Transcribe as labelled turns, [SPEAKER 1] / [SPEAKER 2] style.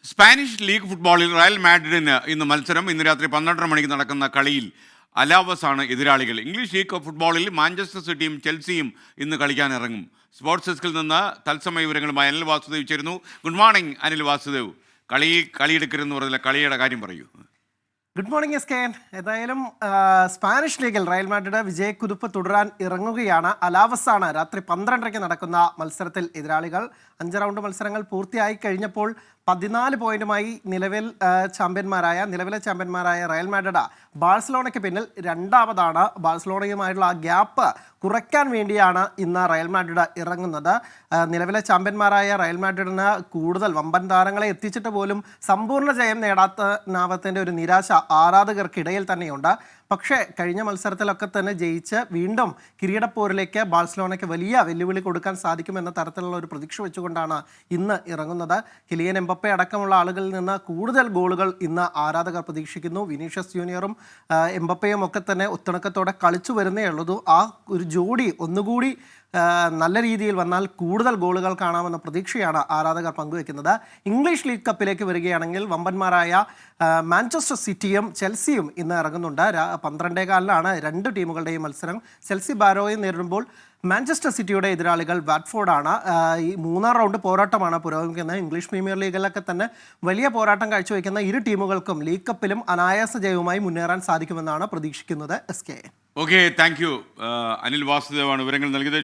[SPEAKER 1] Spanish league ഫുട്ബോളിൽ Real മാഡ്രിഡിന് ഇന്ന് മത്സരം. ഇന്ന് രാത്രി 12:30 മണിക്ക് നടക്കുന്ന കളിയിൽ അലാവസ് ആണ് എതിരാളികൾ. ഇംഗ്ലീഷ് ലീഗ് ഫുട്ബോളിൽ മാഞ്ചസ്റ്റർ സിറ്റിയും ചെൽസിയും ഇന്ന് കളിക്കാൻ ഇറങ്ങും. സ്പോർട്സ് ഡെസ്കിൽ നിന്ന് തത്സമയ വിവരങ്ങളുമായി അനിൽ വാസുദേവ് ചേരുന്നു. Good morning Anil Vasudev. കളിയെടുക്കരുതെന്ന് പറഞ്ഞില്ല, കളിയുടെ കാര്യം പറയൂ.
[SPEAKER 2] Good morning S K. ഏതായാലും സ്പാനിഷ് ലീഗിൽ റയൽ മാഡ്രിഡ് വിജയക്കുതിപ്പ് തുടരാൻ ഇറങ്ങുകയാണ്. അലാവസാണ് രാത്രി 12:30 നടക്കുന്ന മത്സരത്തിൽ എതിരാളികൾ. 5 റൗണ്ട് മത്സരങ്ങൾ പൂർത്തിയായി കഴിഞ്ഞപ്പോൾ 14 പോയിന്റുമായി നിലവിലെ ചാമ്പ്യന്മാരായ റയൽ മാഡ്രിഡ് ബാഴ്സലോണയ്ക്ക് പിന്നിൽ രണ്ടാമതാണ്. ബാഴ്സലോണയുമായുള്ള ആ ഗ്യാപ്പ് കുറയ്ക്കാൻ വേണ്ടിയാണ് ഇന്ന് റയൽ മാഡ്രിഡ് ഇറങ്ങുന്നത്. നിലവിലെ ചാമ്പ്യന്മാരായ റയൽ മാഡ്രിഡിന് കൂടുതൽ വമ്പൻ താരങ്ങളെ എത്തിച്ചിട്ട് പോലും സമ്പൂർണ്ണ ജയം നേടാത്തതിൻ്റെ ഒരു നിരാശ ആരാധകർക്കിടയിൽ തന്നെയുണ്ട്. പക്ഷേ കഴിഞ്ഞ മത്സരത്തിലൊക്കെ തന്നെ ജയിച്ച് വീണ്ടും കിരീടപ്പോരിലേക്ക് ബാഴ്സലോണയ്ക്ക് വലിയ വെല്ലുവിളി കൊടുക്കാൻ സാധിക്കുമെന്ന തരത്തിലുള്ള ഒരു പ്രതീക്ഷ വെച്ചുകൊണ്ടാണ് ഇന്ന് ഇറങ്ങുന്നത്. കിലിയൻ എംബപ്പെ അടക്കമുള്ള ആളുകളിൽ നിന്ന് കൂടുതൽ ഗോളുകൾ ഇന്ന് ആരാധകർ പ്രതീക്ഷിക്കുന്നു. വിനീഷ്യസ് ജൂനിയറും എംബപ്പയും ഒക്കെ തന്നെ ഒത്തിണക്കത്തോടെ കളിച്ചു വരുന്നേ ഉള്ളൂ. ആ ഒരു ജോഡി ഒന്നുകൂടി നല്ല രീതിയിൽ വന്നാൽ കൂടുതൽ ഗോളുകൾ കാണാമെന്ന പ്രതീക്ഷയാണ് ആരാധകർ പങ്കുവെക്കുന്നത്. ഇംഗ്ലീഷ് ലീഗ് കപ്പിലേക്ക് വരികയാണെങ്കിൽ വമ്പന്മാരായ മാഞ്ചസ്റ്റർ സിറ്റിയും ചെൽസിയും ഇന്ന് ഇറങ്ങുന്നുണ്ട്. 12:15 രണ്ട് ടീമുകളുടെയും മത്സരം. ചെൽസി ബാരോയെ നേരിടുമ്പോൾ മാഞ്ചസ്റ്റർ സിറ്റിയുടെ എതിരാളികൾ വാറ്റ്ഫോർഡാണ്. ഈ 3-ാം റൗണ്ട് പോരാട്ടമാണ് പുരോഗമിക്കുന്നത്. ഇംഗ്ലീഷ് പ്രീമിയർ ലീഗിലൊക്കെ തന്നെ വലിയ പോരാട്ടം കാഴ്ചവെക്കുന്ന ഇരു ടീമുകൾക്കും ലീഗ് കപ്പിലും അനായാസ ജയവുമായി മുന്നേറാൻ സാധിക്കുമെന്നാണ് പ്രതീക്ഷിക്കുന്നത്. S K.
[SPEAKER 1] Okay, thank you. Anil വാസുദേവാണ് വിവരങ്ങൾ നൽകിയത്.